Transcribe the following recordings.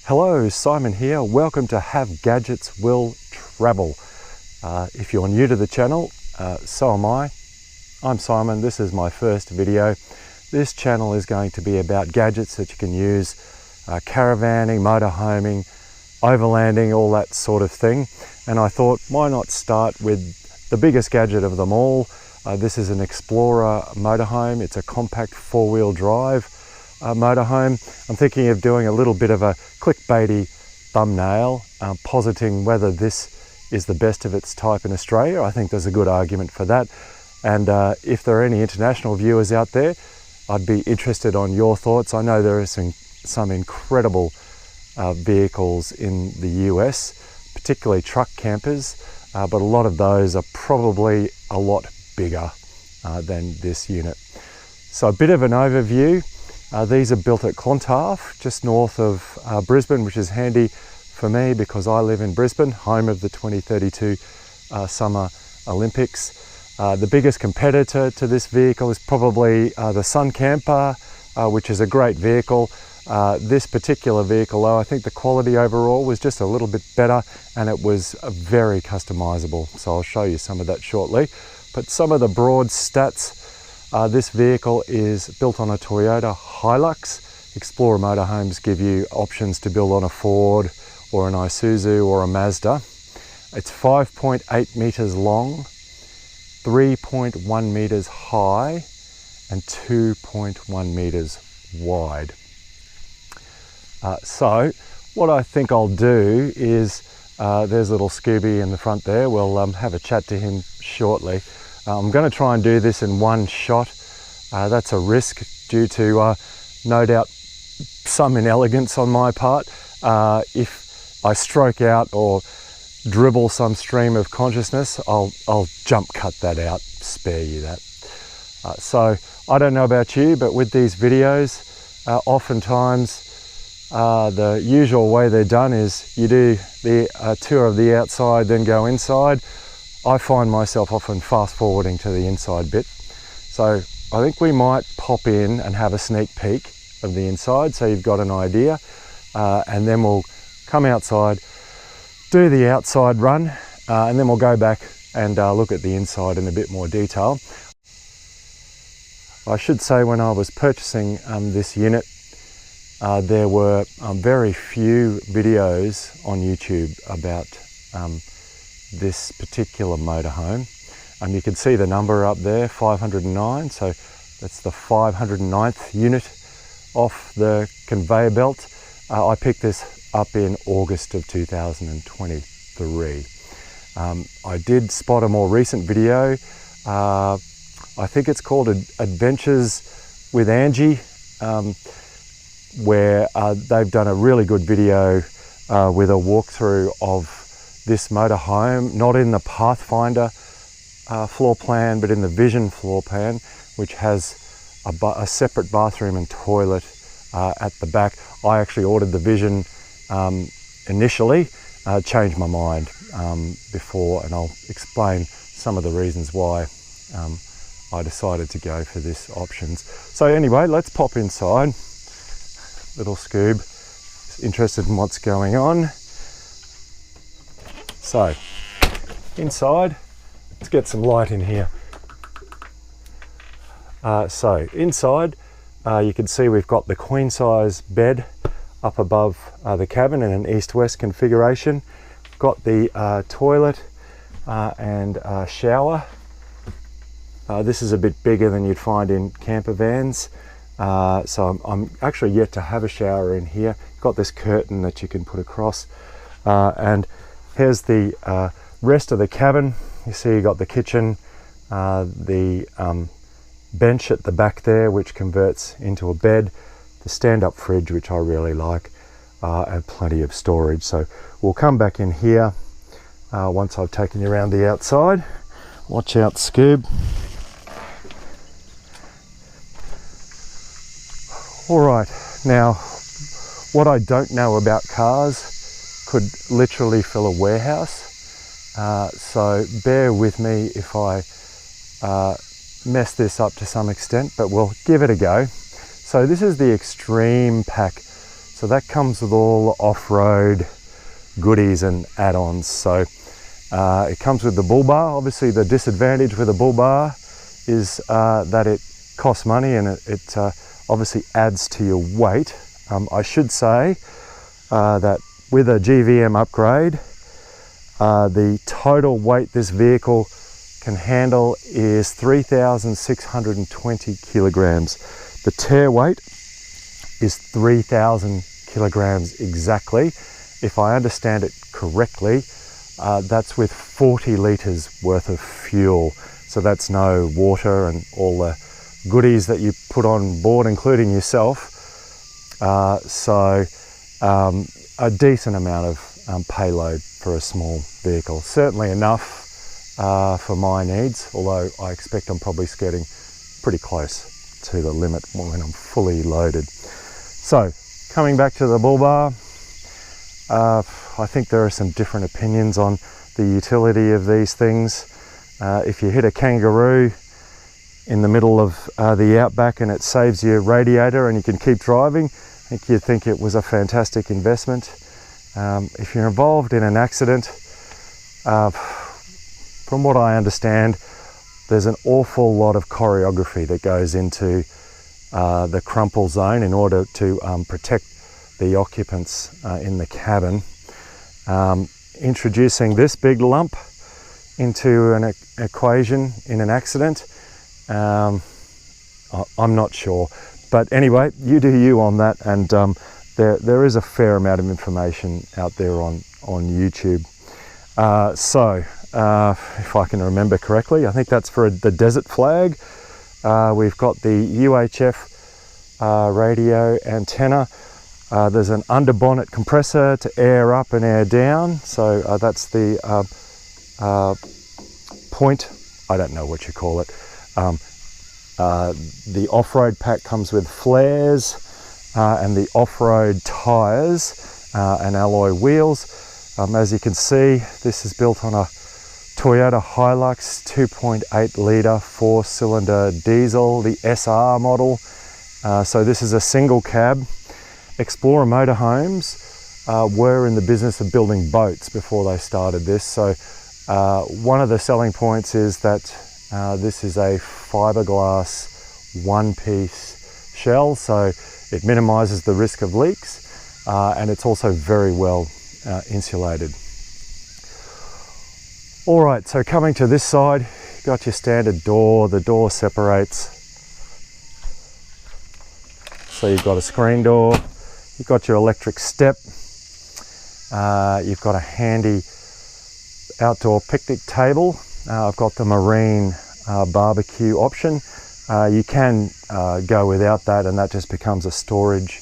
Hello, Simon here. Welcome to Have Gadgets Will Travel. If you're new to the channel, so am I. I'm Simon. This is my first video. This channel is going to be about gadgets that you can use, caravanning, motorhoming, overlanding, all that sort of thing. And I thought, why not start with the biggest gadget of them all. This is an Explorer motorhome. It's a compact four-wheel drive motorhome. I'm thinking of doing a little bit of a clickbaity thumbnail, positing whether this is the best of its type in Australia. I think there's a good argument for that. And if there are any international viewers out there, I'd be interested on your thoughts. I know there are some incredible vehicles in the US, particularly truck campers, but a lot of those are probably a lot bigger than this unit. So a bit of an overview. These are built at Clontarf, just north of Brisbane, which is handy for me because I live in Brisbane, home of the 2032 Summer Olympics. The biggest competitor to this vehicle is probably the Sun Camper, which is a great vehicle. This particular vehicle, though, I think the quality overall was just a little bit better and it was very customizable. So I'll show you some of that shortly. But some of the broad stats. This vehicle is built on a Toyota Hilux. Explorer motorhomes give you options to build on a Ford or an Isuzu or a Mazda. It's 5.8 meters long, 3.1 meters high, and 2.1 meters wide. So what I think I'll do is, there's little Scooby in the front there. We'll have a chat to him shortly. I'm going to try and do this in one shot. That's a risk due to no doubt some inelegance on my part. If I stroke out or dribble some stream of consciousness, I'll jump cut that out, spare you that. So I don't know about you, but with these videos, oftentimes the usual way they're done is you do the tour of the outside, then go inside. I find myself often fast forwarding to the inside bit. So I think we might pop in and have a sneak peek of the inside so you've got an idea. And then we'll come outside, do the outside run, and then we'll go back and look at the inside in a bit more detail. I should say when I was purchasing this unit, there were very few videos on YouTube about this particular motorhome. You can see the number up there, 509, so that's the 509th unit off the conveyor belt. I picked this up in August of 2023. I did spot a more recent video. I think it's called Adventures with Angie, where they've done a really good video with a walkthrough of this motorhome, not in the Pathfinder floor plan, but in the Vision floor plan, which has a separate bathroom and toilet at the back. I actually ordered the Vision initially, changed my mind before, and I'll explain some of the reasons why I decided to go for this options. So anyway, let's pop inside. Little Scoob is interested in what's going on. So, inside, let's get some light in here. So, inside, you can see we've got the queen size bed up above the cabin in an east-west configuration. Got the toilet and shower. This is a bit bigger than you'd find in camper vans. So I'm actually yet to have a shower in here. Got this curtain that you can put across. And here's the rest of the cabin. You see you got the kitchen, the bench at the back there, which converts into a bed, the stand-up fridge, which I really like, and plenty of storage. So we'll come back in here once I've taken you around the outside. Watch out, Scoob. All right, now what I don't know about cars could literally fill a warehouse. So bear with me if I mess this up to some extent, but we'll give it a go. So this is the Extreme Pack So that comes with all the off-road goodies and add-ons. So it comes with the bull bar. Obviously the disadvantage with a bull bar is that it costs money, and it obviously adds to your weight. I should say that with a GVM upgrade, the total weight this vehicle can handle is 3,620 kilograms. The tear weight is 3,000 kilograms exactly. If I understand it correctly, that's with 40 litres worth of fuel. So that's no water and all the goodies that you put on board, including yourself. So a decent amount of payload for a small vehicle. Certainly enough for my needs, although I expect I'm probably skirting pretty close to the limit when I'm fully loaded. So coming back to the bull bar, I think there are some different opinions on the utility of these things. If you hit a kangaroo in the middle of the outback and it saves your radiator and you can keep driving, I think you'd think it was a fantastic investment. If you're involved in an accident, from what I understand, there's an awful lot of choreography that goes into the crumple zone in order to protect the occupants in the cabin. Introducing this big lump into an equation in an accident, I'm not sure. But anyway, you do you on that, and there is a fair amount of information out there on YouTube. So if I can remember correctly, I think that's for the desert flag. We've got the UHF radio antenna. There's an underbonnet compressor to air up and air down. So that's the point, I don't know what you call it. The off-road pack comes with flares and the off-road tyres and alloy wheels. As you can see, this is built on a Toyota Hilux 2.8 litre 4-cylinder diesel, the SR model. So this is a single cab. Explorer Motorhomes were in the business of building boats before they started this. So one of the selling points is that this is a fiberglass one-piece shell, so it minimises the risk of leaks, and it's also very well insulated. All right, so coming to this side, you've got your standard door. The door separates. So you've got a screen door, you've got your electric step, you've got a handy outdoor picnic table. I've got the marine barbecue option. You can go without that, and that just becomes a storage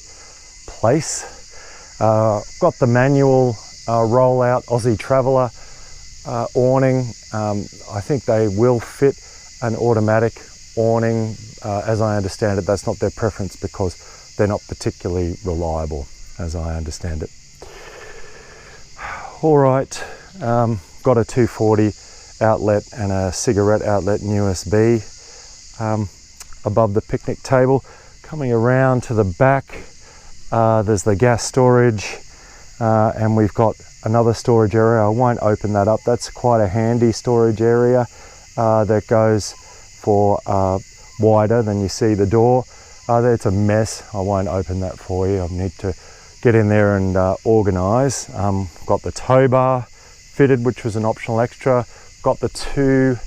place. Got the manual roll-out Aussie Traveller awning. I think they will fit an automatic awning. As I understand it, that's not their preference because they're not particularly reliable, as I understand it. All right, got a 240 outlet and a cigarette outlet and USB above the picnic table. Coming around to the back, there's the gas storage, and we've got another storage area. I won't open that up. That's quite a handy storage area that goes for wider than you see the door. It's a mess. I won't open that for you. I need to get in there and organise. Got the tow bar fitted, which was an optional extra. Got the two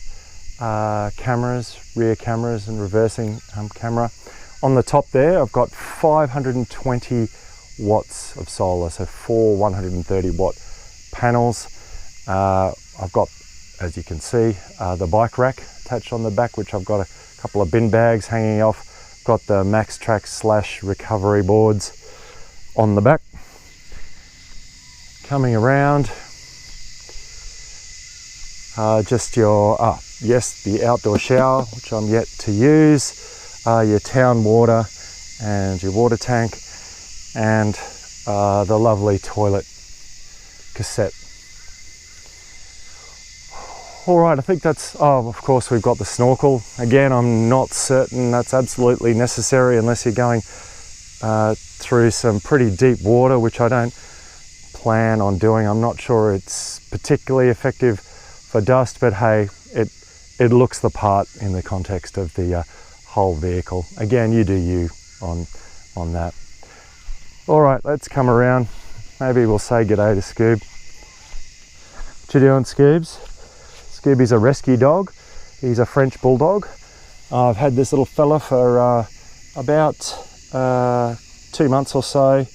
cameras, rear cameras and reversing camera. On the top there, I've got 520 watts of solar, so 4 130 watt panels. I've got, as you can see, the bike rack attached on the back, which I've got a couple of bin bags hanging off. Got the Max Track / recovery boards on the back. Coming around, just your, yes, the outdoor shower, which I'm yet to use, your town water and your water tank, and the lovely toilet cassette. All right, I think that's, of course we've got the snorkel. Again, I'm not certain that's absolutely necessary unless you're going through some pretty deep water, which I don't plan on doing. I'm not sure it's particularly effective for dust, but hey, it looks the part in the context of the whole vehicle. Again, you do you on that. All right, let's come around. Maybe we'll say g'day to Scoob. What you doing, Scoobs? Scooby's a rescue dog. He's a French bulldog. I've had this little fella for about 2 months or so.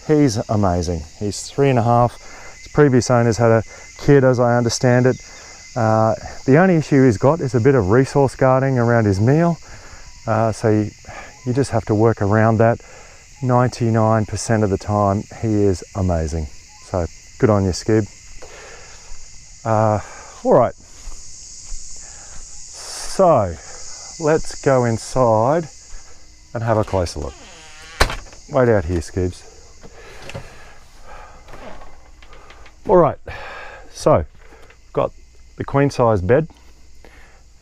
He's amazing. He's 3.5. His previous owners had a kid, as I understand it. The only issue he's got is a bit of resource guarding around his meal. So you just have to work around that. 99% of the time, he is amazing. So good on you, Scoob. All right. So let's go inside and have a closer look. Wait out here, Scoobs. All right, so got the queen size bed.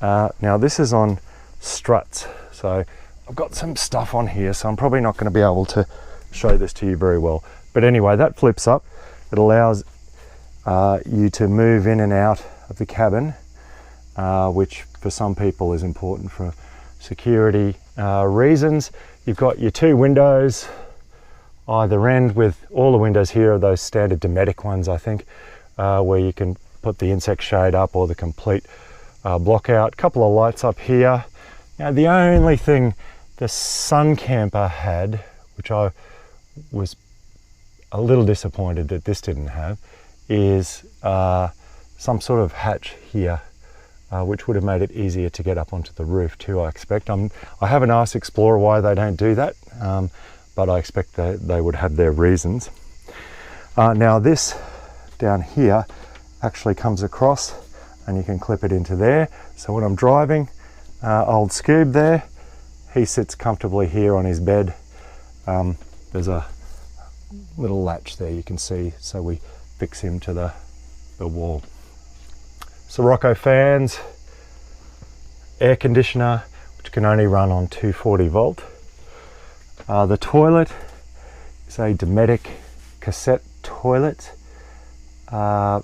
Now this is on struts, so I've got some stuff on here, so I'm probably not going to be able to show this to you very well. But anyway, that flips up. It allows you to move in and out of the cabin, which for some people is important for security reasons. You've got your 2 windows either end, with all the windows here are those standard Dometic ones, I think, where you can put the insect shade up or the complete block out. Couple of lights up here. Now the only thing the Sun Camper had, which I was a little disappointed that this didn't have, is some sort of hatch here, which would have made it easier to get up onto the roof too, I expect. I haven't asked Explorer why they don't do that, but I expect that they would have their reasons. Now this down here actually comes across and you can clip it into there. So when I'm driving, old Scoob there, he sits comfortably here on his bed. There's a little latch there you can see, so we fix him to the wall. Sirocco fans, air conditioner, which can only run on 240 volt. The toilet is a Dometic cassette toilet. I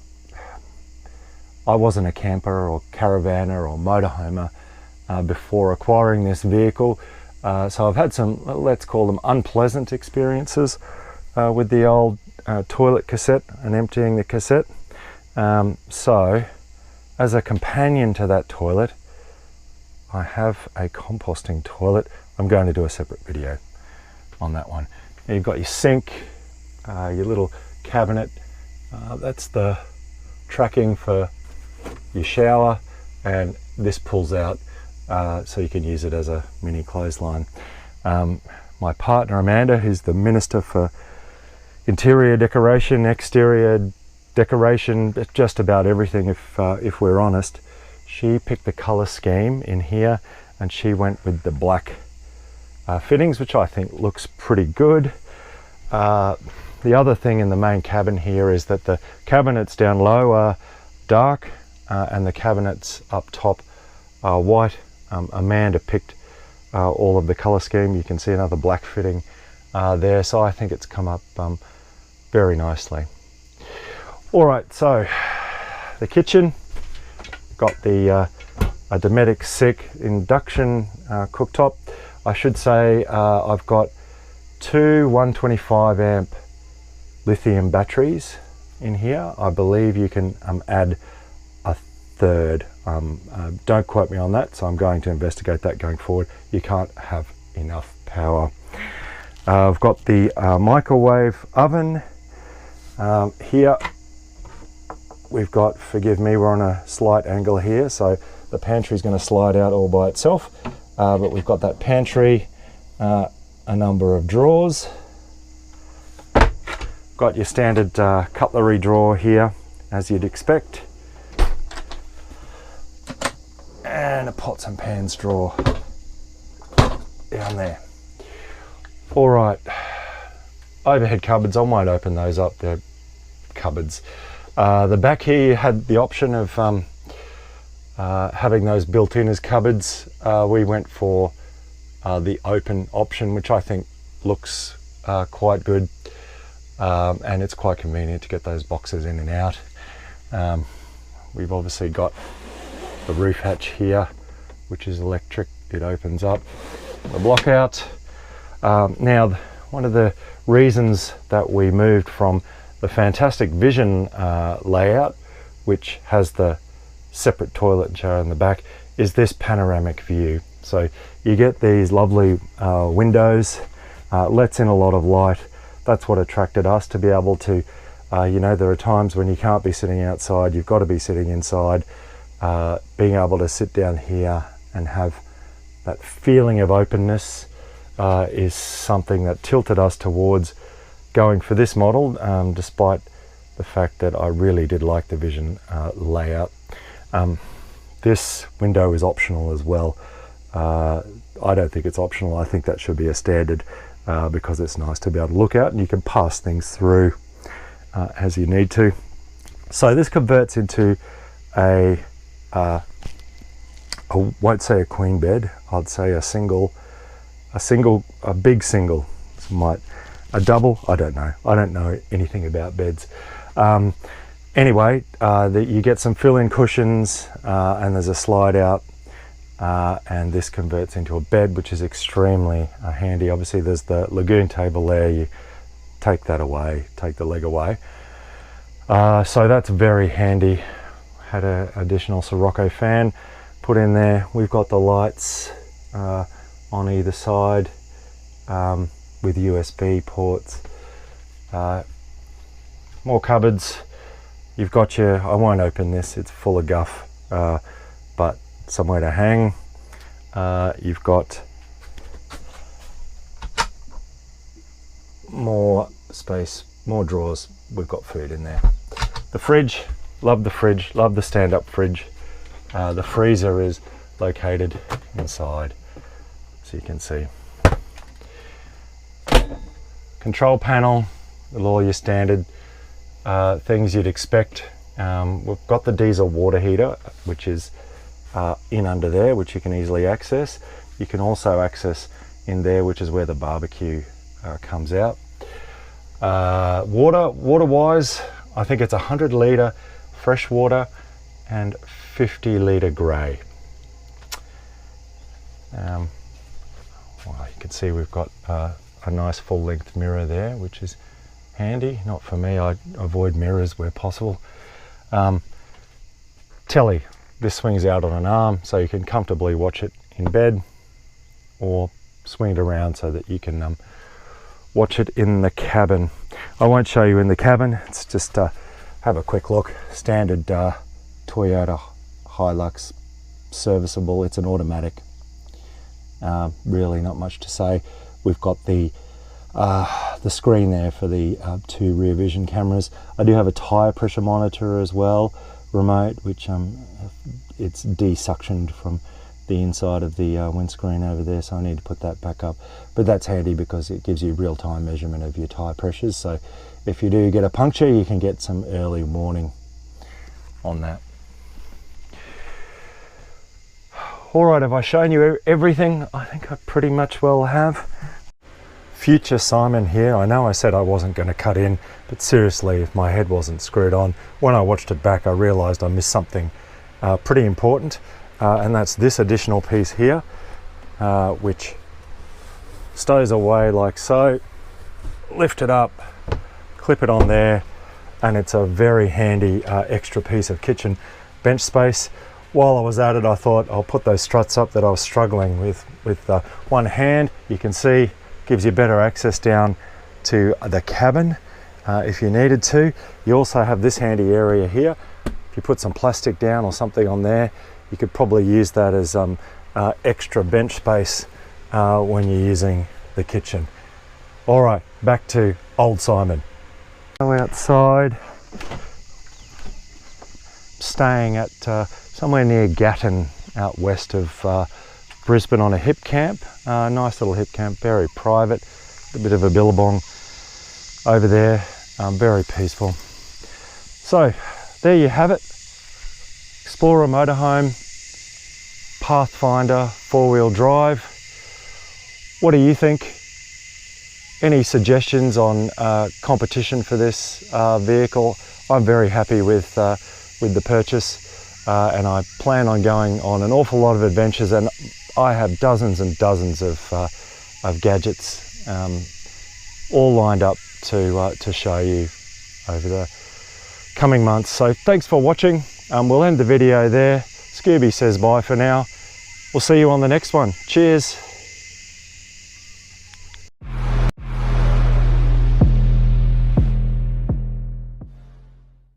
wasn't a camper or caravaner or motorhomer before acquiring this vehicle, so I've had some, let's call them, unpleasant experiences with the old toilet cassette and emptying the cassette. So as a companion to that toilet, I have a composting toilet. I'm going to do a separate video on that one. Now you've got your sink, your little cabinet. That's the tracking for your shower, and this pulls out so you can use it as a mini clothesline. My partner Amanda, who's the Minister for Interior Decoration, Exterior Decoration, just about everything if we're honest, she picked the color scheme in here and she went with the black fittings, which I think looks pretty good. The other thing in the main cabin here is that the cabinets down low are dark and the cabinets up top are white. Amanda picked all of the color scheme. You can see another black fitting there, so I think it's come up very nicely. All right, so the kitchen, got the a Dometic SICK induction cooktop. I should say I've got 2 125 amp lithium batteries in here. I believe you can add a third. Don't quote me on that, so I'm going to investigate that going forward. You can't have enough power. I've got the microwave oven here. We've got, forgive me, we're on a slight angle here, so the pantry is going to slide out all by itself, but we've got that pantry, a number of drawers. Got your standard cutlery drawer here, as you'd expect, and a pots and pans drawer down there. All right, overhead cupboards, I might open those up. They're cupboards. The back here you had the option of having those built in as cupboards. We went for the open option, which I think looks quite good, and it's quite convenient to get those boxes in and out. We've obviously got the roof hatch here, which is electric. It opens up the block out. Now, one of the reasons that we moved from the fantastic Vision layout, which has the separate toilet and shower in the back, is this panoramic view. So you get these lovely windows, lets in a lot of light. That's what attracted us, to be able to, you know, there are times when you can't be sitting outside, you've got to be sitting inside. Being able to sit down here and have that feeling of openness is something that tilted us towards going for this model, despite the fact that I really did like the Vision layout. This window is optional as well. I don't think it's optional. I think that should be a standard, because it's nice to be able to look out and you can pass things through as you need to. So this converts into I won't say a queen bed, I'd say a big single, a double, I don't know anything about beds. Anyway, you get some fill-in cushions, and there's a slide out, and this converts into a bed, which is extremely handy. Obviously there's the lagoon table there, you take that away, take the leg away. So that's very handy. Had an additional Sirocco fan put in there. We've got the lights on either side with USB ports. More cupboards. You've got your, I won't open this, it's full of guff, but somewhere to hang. You've got more space, more drawers. We've got food in there. The fridge, love the fridge, love the stand-up fridge. The freezer is located inside, so you can see. Control panel with all your standard things you'd expect. We've got the diesel water heater, which is in under there, which you can easily access. You can also access in there, which is where the barbecue comes out. Water-wise, I think it's 100 litre fresh water and 50 litre grey. Well, you can see we've got a nice full-length mirror there, which is handy. Not for me, I avoid mirrors where possible. Telly, this swings out on an arm, so you can comfortably watch it in bed, or swing it around so that you can watch it in the cabin. I won't show you in the cabin, it's just have a quick look. Standard Toyota Hilux, serviceable. It's an automatic. Really not much to say. We've got the screen there for the 2 rear vision cameras. I do have a tire pressure monitor as well, remote, which it's desuctioned from the inside of the windscreen over there, so I need to put that back up. But that's handy because it gives you real-time measurement of your tire pressures, so if you do get a puncture, you can get some early warning on that. All right, have I shown you everything? I think I pretty much well have. Future Simon here. I know I said I wasn't going to cut in, but seriously, if my head wasn't screwed on, when I watched it back, I realized I missed something pretty important, and that's this additional piece here, which stows away like so. Lift it up, clip it on there, and it's a very handy extra piece of kitchen bench space. While I was at it, I thought I'll put those struts up that I was struggling with one hand. You can see, gives you better access down to the cabin if you needed to. You also have this handy area here. If you put some plastic down or something on there, you could probably use that as extra bench space when you're using the kitchen. All right, back to old Simon. Go outside, staying at somewhere near Gatton, out west of Brisbane, on a hip camp. Nice little hip camp, very private, a bit of a billabong over there, very peaceful. So there you have it, Explorer Motorhome Pathfinder 4-wheel drive. What do you think? any suggestions on competition for this vehicle, I'm very happy with the purchase, and I plan on going on an awful lot of adventures, and I have dozens and dozens of gadgets all lined up to show you over the coming months. So thanks for watching. We'll end the video there. Scooby says bye for now. We'll see you on the next one. Cheers.